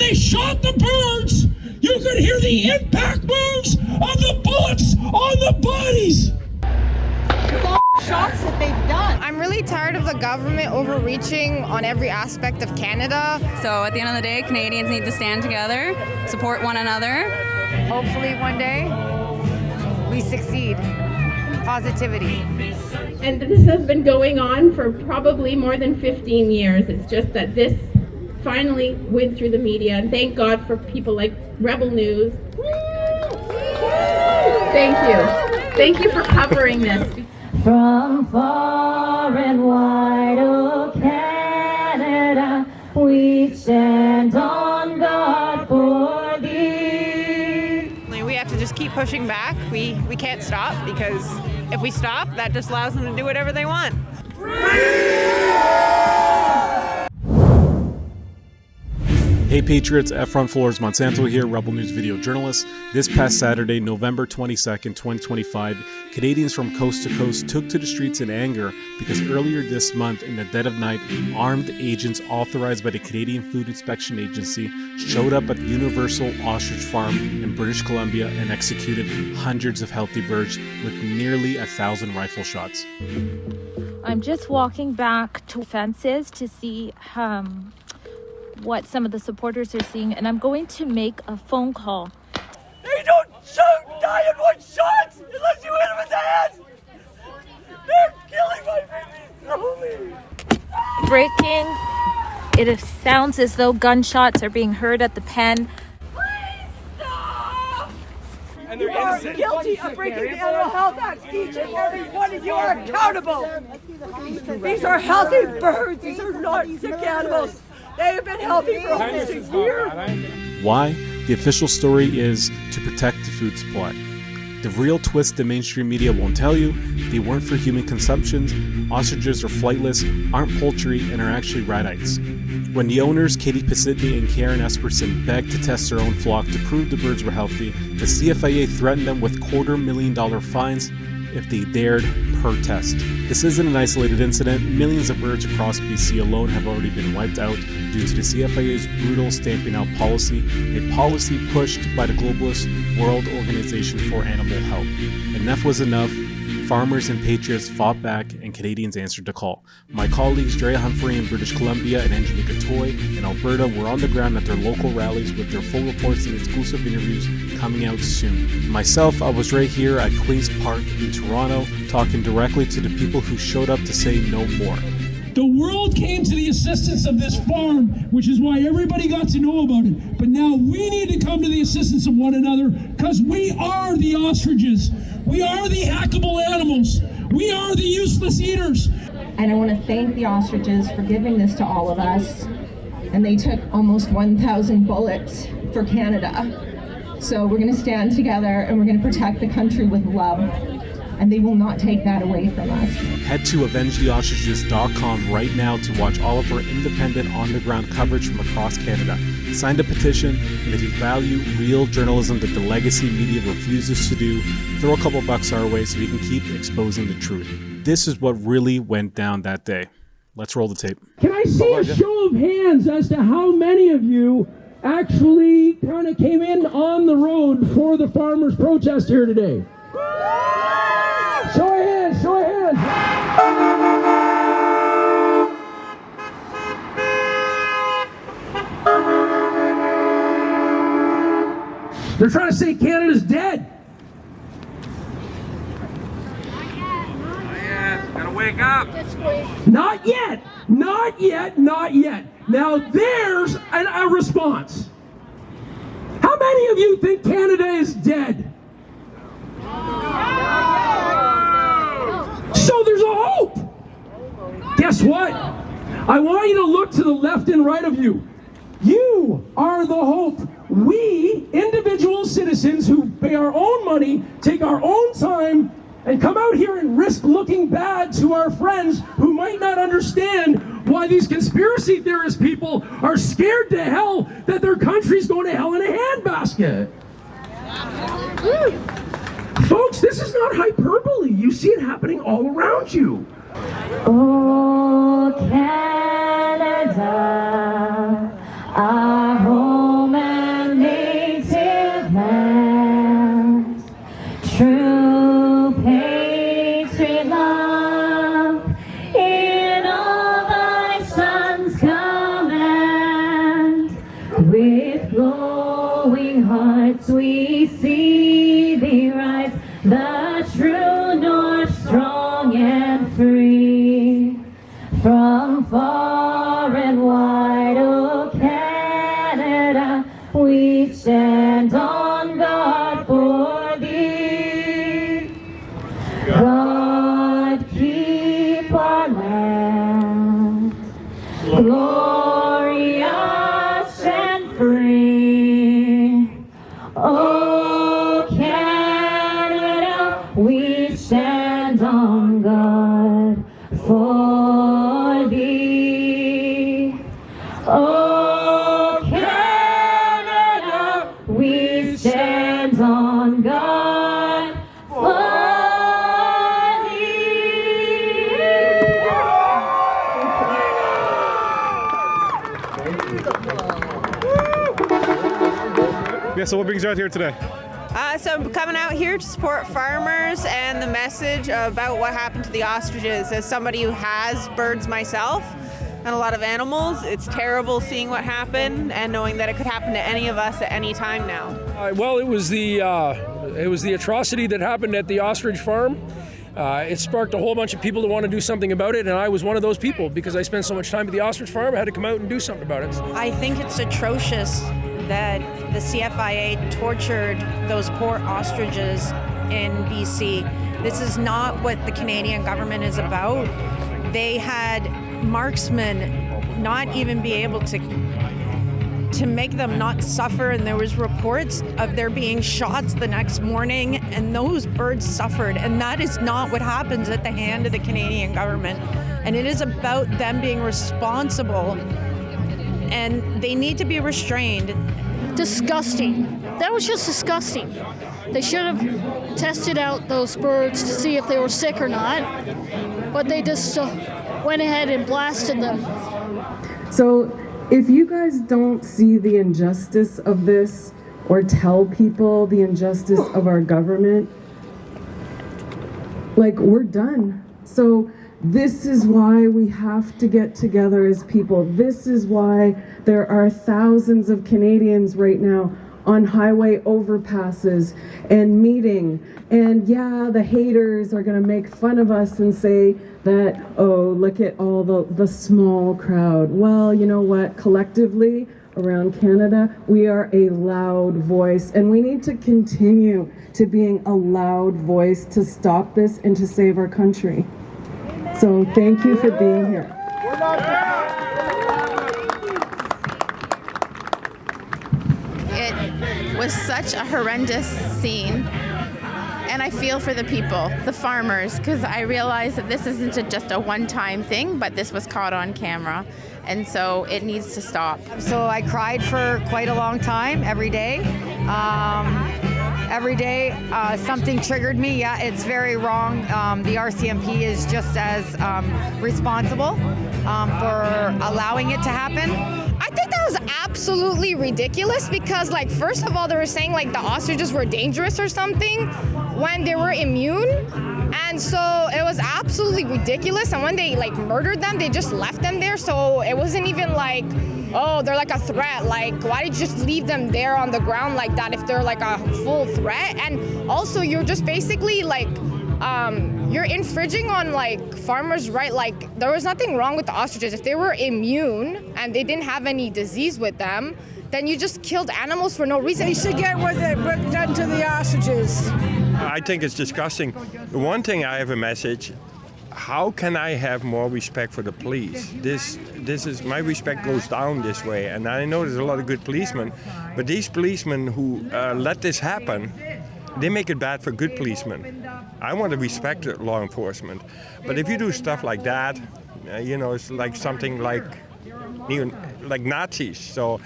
they shot the birds, you could hear the impact wounds of the bullets on the bodies. Shots that they've done. I'm really tired of the government overreaching on every aspect of Canada. So at the end of the day, Canadians need to stand together, support one another. Hopefully one day we succeed. Positivity. And this has been going on for probably more than 15 years. It's just that this finally went through the media, and thank God for people like Rebel News. Thank you. Thank you for covering this. From far and wide, oh Canada, we stand on guard for thee. We have to just keep pushing back. We can't stop, because if we stop, that just allows them to do whatever they want. Hey Patriots, F Front Floors, Monsanto here, Rebel News video journalist. This past Saturday, November 22nd, 2025, Canadians from coast to coast took to the streets in anger because earlier this month, in the dead of night, armed agents authorized by the Canadian Food Inspection Agency showed up at the Universal Ostrich Farm in British Columbia and executed hundreds of healthy birds with nearly 1,000 rifle shots. I'm just walking back to fences to see what some of the supporters are seeing, and I'm going to make a phone call. They don't shoot, die in one shot unless you hit them in the head. They're killing my babies slowly. Breaking. It sounds as though gunshots are being heard at the pen. And they're innocent. Guilty of breaking the Animal Health Act. Each and every one of you are accountable. These are healthy birds. These are not sick animals. They have been healthy for almost a year. Why? The official story is to protect the food supply. The real twist the mainstream media won't tell you: they weren't for human consumption. Ostriches are flightless, aren't poultry, and are actually radites. When the owners, Katie Pisitny and Karen Esperson, begged to test their own flock to prove the birds were healthy, the CFIA threatened them with $250,000 fines if they dared protest. This isn't an isolated incident. Millions of birds across BC alone have already been wiped out due to the CFIA's brutal stamping out policy, a policy pushed by the globalist World Organization for Animal Health. Enough was enough. Farmers and patriots fought back, and Canadians answered the call. My colleagues Drea Humphrey in British Columbia and Angelica Toy in Alberta were on the ground at their local rallies with their full reports and exclusive interviews coming out soon. Myself, I was right here at Queen's Park in Toronto, talking directly to the people who showed up to say no more. The world came to the assistance of this farm, which is why everybody got to know about it. But now we need to come to the assistance of one another, because we are the ostriches. We are the hackable animals. We are the useless eaters. And I want to thank the ostriches for giving this to all of us. And they took almost 1,000 bullets for Canada. So we're going to stand together and we're going to protect the country with love. And they will not take that away from us. Head to avengetheostriches.com right now to watch all of our independent, on-the-ground coverage from across Canada. Sign the petition, and if you value real journalism that the legacy media refuses to do, throw a couple bucks our way so we can keep exposing the truth. This is what really went down that day. Let's roll the tape. Can I see a show of hands as to how many of you actually kind of came in on the road for the farmers' protest here today? Show of hands, show of hands. They're trying to say Canada's dead. Gotta wake up. Not yet, not yet, not yet. Now there's a response. How many of you think Canada is dead? So there's a hope. Guess what? I want you to look to the left and right of you. You are the hope. We, individual citizens who pay our own money, take our own time, and come out here and risk looking bad to our friends who might not understand why these conspiracy theorist people are scared to hell that their country's going to hell in a handbasket. Folks, this is not hyperbole. You see it happening all around you. Oh, Canada, our home. glowing hearts we see thee rise, the true north, strong and free. From far and wide, oh Canada, we stand on guard for thee. God keep our land glorious and free. Oh Canada, we stand on guard for thee. Oh Canada, we stand on guard for thee. Yeah, so what brings you out here today? So I'm coming out here to support farmers and the message about what happened to the ostriches. As somebody who has birds myself and a lot of animals, it's terrible seeing what happened and knowing that it could happen to any of us at any time now. Well, it was the atrocity that happened at the ostrich farm. It sparked a whole bunch of people to want to do something about it, and I was one of those people because I spent so much time at the ostrich farm. I had to come out and do something about it. I think it's atrocious that the CFIA tortured those poor ostriches in BC. This is not what the Canadian government is about. They had marksmen not even be able to make them not suffer, and there was reports of there being shots the next morning, and those birds suffered, and that is not what happens at the hand of the Canadian government. And it is about them being responsible, and they need to be restrained. Disgusting. That was just disgusting. They should have tested out those birds to see if they were sick or not, but they just went ahead and blasted them. So if you guys don't see the injustice of this or tell people the injustice of our government, like, we're done. So this is why we have to get together as people. This is why there are thousands of Canadians right now on highway overpasses and meeting. And yeah, the haters are gonna make fun of us and say that, oh, look at all the small crowd. Well, you know what? Collectively around Canada, we are a loud voice, and we need to continue to being a loud voice to stop this and to save our country. So thank you for being here. It was such a horrendous scene, and I feel for the people, the farmers, because I realize that this isn't just a one-time thing, but this was caught on camera, and so it needs to stop. So I cried for quite a long time, every day. Something triggered me. Yeah, it's very wrong. The RCMP is just as responsible for allowing it to happen. I think that was absolutely ridiculous because, like, first of all, they were saying, like, the ostriches were dangerous or something when they were immune. And so it was absolutely ridiculous. And when they, like, murdered them, they just left them there. So it wasn't even like, oh, they're like a threat. Like, why did you just leave them there on the ground like that if they're like a full threat? And also, you're just basically like, you're infringing on like farmers' right. Like, there was nothing wrong with the ostriches. If they were immune and they didn't have any disease with them, then you just killed animals for no reason. They should get what done to the ostriches. I think it's disgusting. One thing, I have a message. How can I have more respect for the police? This is, my respect goes down this way, and I know there's a lot of good policemen, but these policemen who let this happen, they make it bad for good policemen. I want to respect law enforcement, but if you do stuff like that, you know, it's like something like Nazis. So,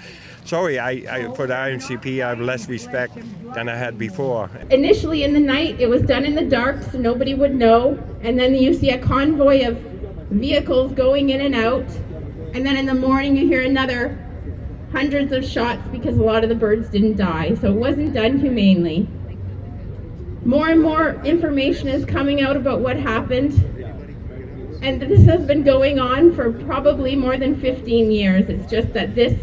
sorry, I for the IMCP, I have less respect than I had before. Initially in the night, it was done in the dark so nobody would know, and then you see a convoy of vehicles going in and out, and then in the morning you hear another hundreds of shots because a lot of the birds didn't die, so it wasn't done humanely. More and more information is coming out about what happened, and this has been going on for probably more than 15 years. It's just that this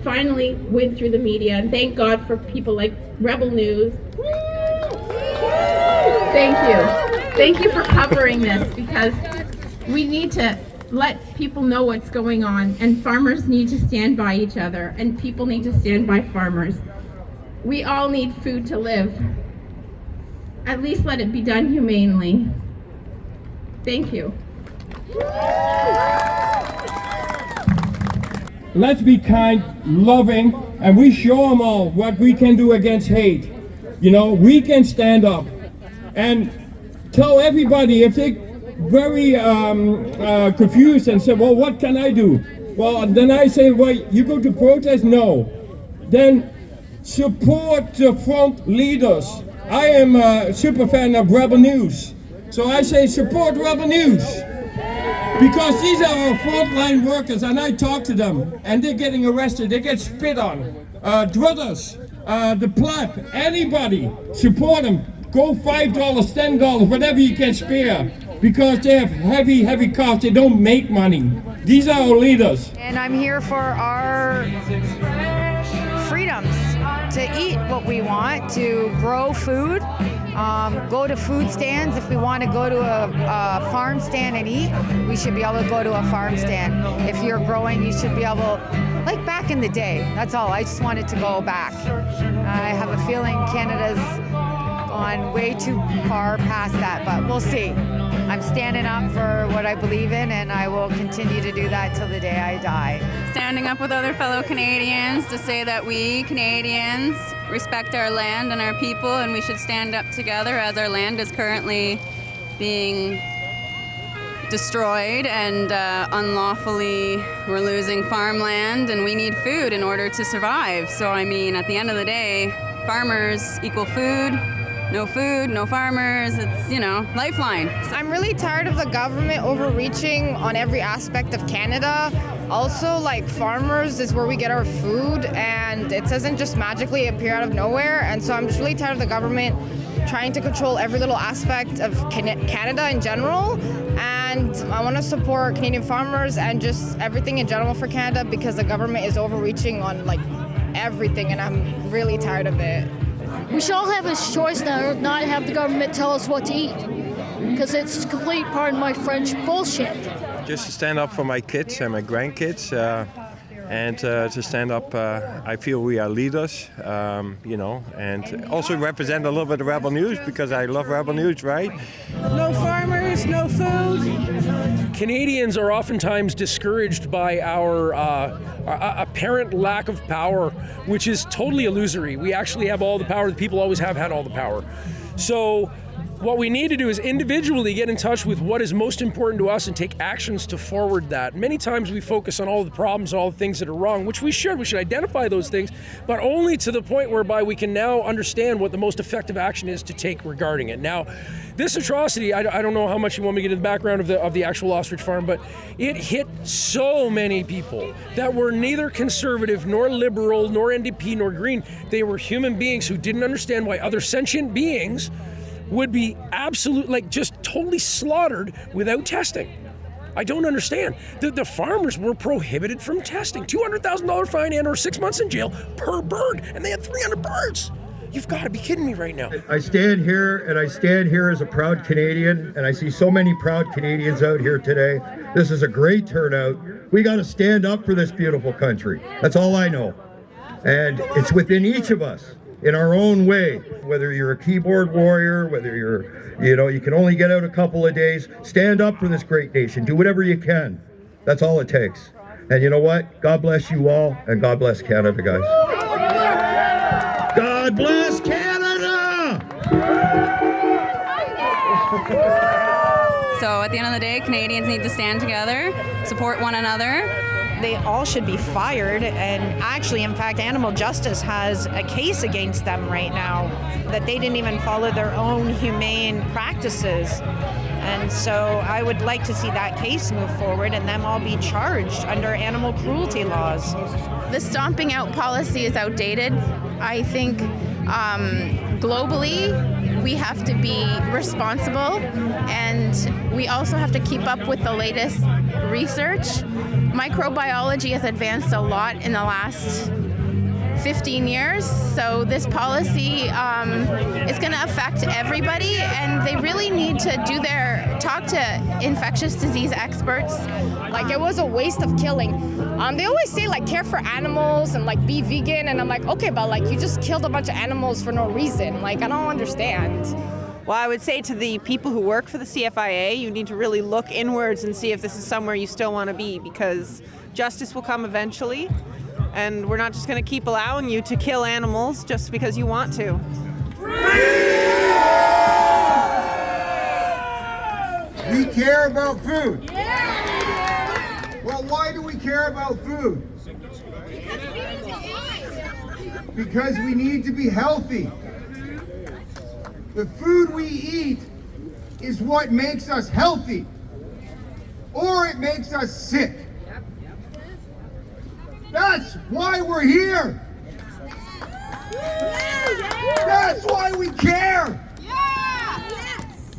finally went through the media, and thank God for people like Rebel News. Thank you. Thank you for covering this, because we need to let people know what's going on, and farmers need to stand by each other, and people need to stand by farmers. We all need food to live. At least let it be done humanely. Thank you. Let's be kind, loving, and we show them all what we can do against hate. You know, we can stand up and tell everybody if they're very confused and say, well, what can I do? Well, then I say, well, you go to protest? No. Then support the front leaders. I am a super fan of Rebel News. So I say support Rebel News. Because these are our frontline workers, and I talk to them, and they're getting arrested, they get spit on. Druthers, the Platt, anybody, support them. Go $5, $10, whatever you can spare, because they have heavy costs, they don't make money. These are our leaders. And I'm here for our freedoms, to eat what we want, to grow food, go to food stands. If we want to go to a farm stand and eat, we should be able to go to a farm stand. If you're growing, you should be able, like back in the day, that's all. I just wanted to go back. I have a feeling Canada's gone way too far past that, but we'll see. I'm standing up for what I believe in, and I will continue to do that till the day I die. Standing up with other fellow Canadians to say that we Canadians respect our land and our people, and we should stand up together as our land is currently being destroyed and unlawfully we're losing farmland, and we need food in order to survive. So I mean, at the end of the day, farmers equal food, no farmers, it's, you know, lifeline. I'm really tired of the government overreaching on every aspect of Canada. Also, like, farmers is where we get our food, and it doesn't just magically appear out of nowhere. And so I'm just really tired of the government trying to control every little aspect of Canada in general. And I want to support Canadian farmers and just everything in general for Canada, because the government is overreaching on, like, everything, and I'm really tired of it. We should all have a choice now, not have the government tell us what to eat, because it's complete, pardon my French, bullshit. Just to stand up for my kids and my grandkids, and to stand up, I feel we are leaders, you know, and also represent a little bit of Rebel News, because I love Rebel News, right? No farmers, no food. Canadians are oftentimes discouraged by our apparent lack of power, which is totally illusory. We actually have all the power. The people always have had all the power. So what we need to do is individually get in touch with what is most important to us and take actions to forward that. Many times we focus on all the problems, all the things that are wrong, which we should. We should identify those things, but only to the point whereby we can now understand what the most effective action is to take regarding it. Now, this atrocity, I don't know how much you want me to get into the background of the actual ostrich farm, but it hit so many people that were neither conservative, nor liberal, nor NDP, nor Green. They were human beings who didn't understand why other sentient beings would be just totally slaughtered without testing. I don't understand. The farmers were prohibited from testing. $200,000 fine and or 6 months in jail per bird, and they had 300 birds. You've got to be kidding me right now. I stand here as a proud Canadian, and I see so many proud Canadians out here today. This is a great turnout. We got to stand up for this beautiful country. That's all I know. And it's within each of us, in our own way, whether you're a keyboard warrior, whether you can only get out a couple of days, stand up for this great nation. Do whatever you can. That's all it takes. And you know what? God bless you all, and God bless Canada, guys. God bless Canada! So at the end of the day, Canadians need to stand together, support one another. They all should be fired, and actually, in fact, Animal Justice has a case against them right now that they didn't even follow their own humane practices. And so I would like to see that case move forward and them all be charged under animal cruelty laws. The stomping out policy is outdated. I think globally we have to be responsible, and we also have to keep up with the latest research. Microbiology has advanced a lot in the last 15 years, so this policy is going to affect everybody, and they really need to talk to infectious disease experts. Like, it was a waste of killing. They always say, like, care for animals and, like, be vegan, and I'm like, okay, but, like, you just killed a bunch of animals for no reason. Like, I don't understand. Well, I would say to the people who work for the CFIA, you need to really look inwards and see if this is somewhere you still want to be, because justice will come eventually, and we're not just going to keep allowing you to kill animals just because you want to. We care about food. Well, why do we care about food? Because we need to be healthy. The food we eat is what makes us healthy, or it makes us sick. That's why we're here. That's why we care.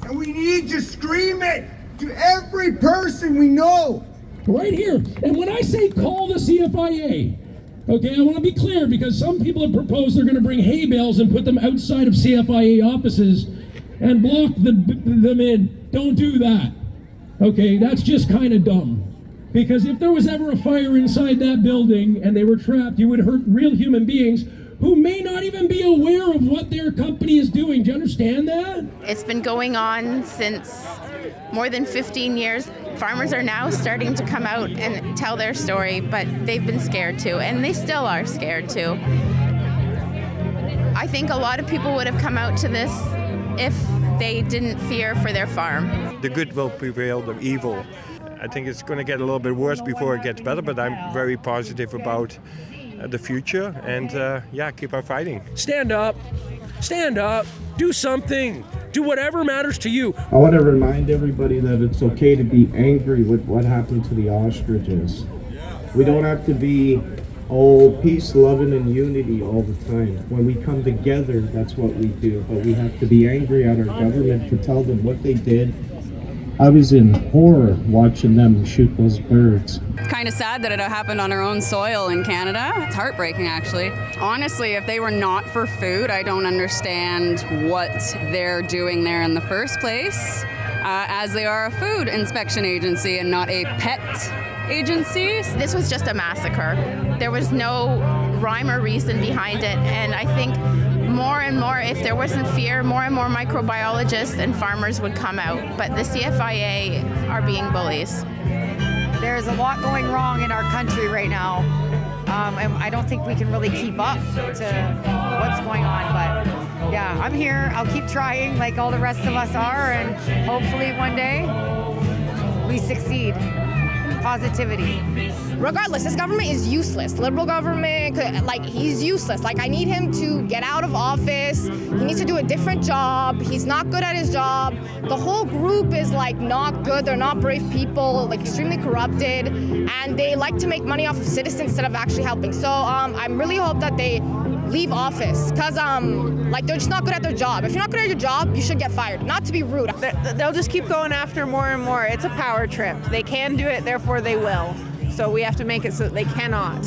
And we need to scream it to every person we know. Right here. And when I say call the CFIA, okay, I want to be clear, because some people have proposed they're going to bring hay bales and put them outside of CFIA offices and block them in. Don't do that. Okay, that's just kind of dumb. Because if there was ever a fire inside that building and they were trapped, you would hurt real human beings who may not even be aware of what their company is doing. Do you understand that? It's been going on since more than 15 years. Farmers are now starting to come out and tell their story, but they've been scared too, and they still are scared too. I think a lot of people would have come out to this if they didn't fear for their farm. The good will prevail the evil. I think it's going to get a little bit worse before it gets better, but I'm very positive about the future, and keep on fighting. Stand up, do something, do whatever matters to you. I want to remind everybody that it's okay to be angry with what happened to the ostriches. We don't have to be peace, loving, and unity all the time. When we come together, that's what we do, but we have to be angry at our government to tell them what they did. I was in horror watching them shoot those birds. It's kind of sad that it happened on our own soil in Canada. It's heartbreaking, actually. Honestly, if they were not for food, I don't understand what they're doing there in the first place, as they are a food inspection agency and not a pet agency. This was just a massacre. There was no rhyme or reason behind it, and I think more and more, if there wasn't fear, more and more microbiologists and farmers would come out. But the CFIA are being bullies. There's a lot going wrong in our country right now, and I don't think we can really keep up to what's going on. But yeah, I'm here. I'll keep trying like all the rest of us are, and hopefully one day we succeed. Positivity. Regardless, this government is useless. Liberal government, like, he's useless. Like, I need him to get out of office. He needs to do a different job. He's not good at his job. The whole group is, like, not good. They're not brave people, like, extremely corrupted, and they like to make money off of citizens instead of actually helping. So I really hope that they leave office, because they're just not good at their job. If you're not good at your job, you should get fired. Not to be rude. They'll just keep going after more and more. It's a power trip. They can do it, therefore they will. So we have to make it so that they cannot.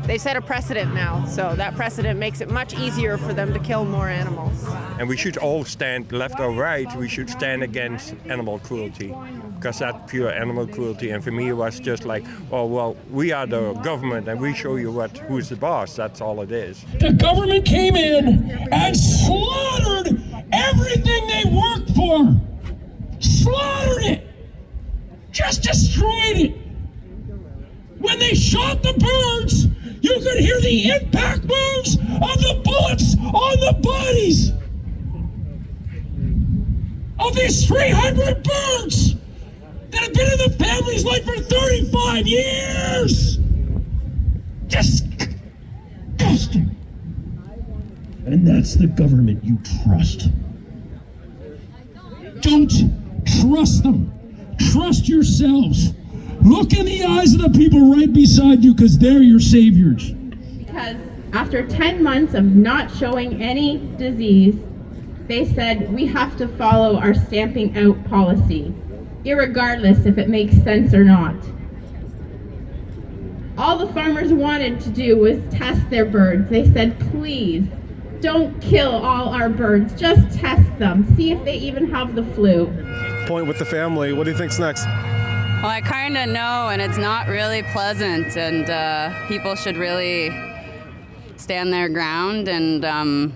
They set a precedent now, so that precedent makes it much easier for them to kill more animals. And we should all stand, left or right, we should stand against animal cruelty, because that's pure animal cruelty. And for me, it was just like, oh, well, we are the government and we show you who's the boss. That's all it is. The government came in and slaughtered everything they worked for. Slaughtered it. Just destroyed it. When they shot the birds, you could hear the impact wounds of the bullets on the bodies of these 300 birds that have been in the family's life for 35 years. Disgusting. And that's the government you trust. Don't trust them. Trust yourselves. Look in the eyes of the people right beside you, because they're your saviors. Because after 10 months of not showing any disease, they said we have to follow our stamping out policy, irregardless if it makes sense or not. All the farmers wanted to do was test their birds. They said, please, don't kill all our birds. Just test them. See if they even have the flu. Point with the family. What do you think's next? Well, I kind of know, and it's not really pleasant, and people should really stand their ground and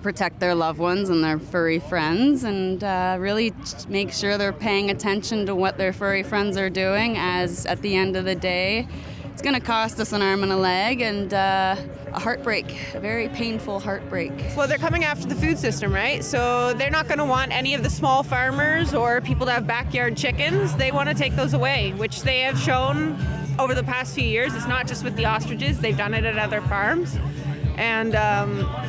protect their loved ones and their furry friends, and really make sure they're paying attention to what their furry friends are doing, as at the end of the day, it's going to cost us an arm and a leg and a heartbreak, a very painful heartbreak. Well, they're coming after the food system, right? So they're not going to want any of the small farmers or people to have backyard chickens. They want to take those away, which they have shown over the past few years. It's not just with the ostriches. They've done it at other farms. And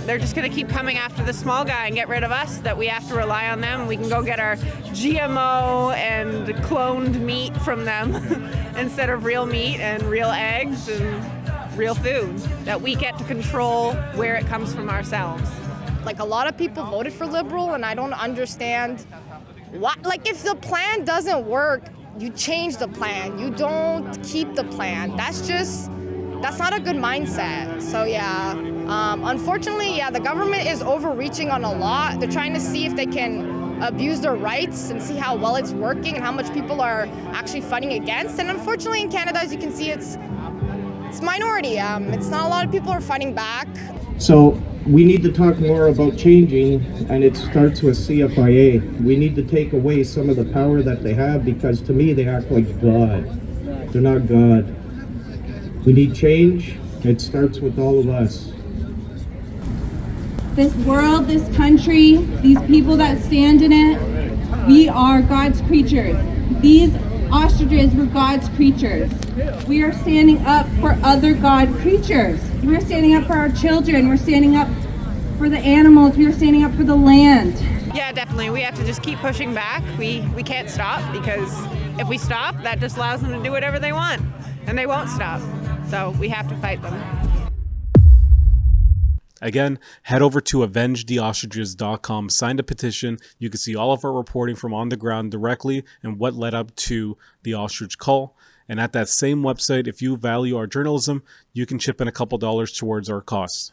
they're just going to keep coming after the small guy and get rid of us, that we have to rely on them. We can go get our GMO and cloned meat from them instead of real meat and real eggs and real food, that we get to control where it comes from ourselves. Like, a lot of people voted for Liberal, and I don't understand what, like, if the plan doesn't work, you change the plan. You don't keep the plan. That's not a good mindset. So yeah, unfortunately, yeah, the government is overreaching on a lot. They're trying to see if they can abuse their rights and see how well it's working and how much people are actually fighting against. And unfortunately in Canada, as you can see, it's minority. It's not a lot of people are fighting back. So we need to talk more about changing, and it starts with CFIA. We need to take away some of the power that they have, because to me they act like God. They're not God. We need change. It starts with all of us. This world, this country, these people that stand in it, we are God's creatures. These ostriches were God's creatures. We are standing up for other God creatures. We're standing up for our children. We're standing up for the animals. We are standing up for the land. Yeah, definitely. We have to just keep pushing back. We can't stop, because if we stop, that just allows them to do whatever they want, and they won't stop. So we have to fight them. Again, head over to avengetheostriches.com, sign a petition. You can see all of our reporting from on the ground directly and what led up to the ostrich cull. And at that same website, if you value our journalism, you can chip in a couple dollars towards our costs.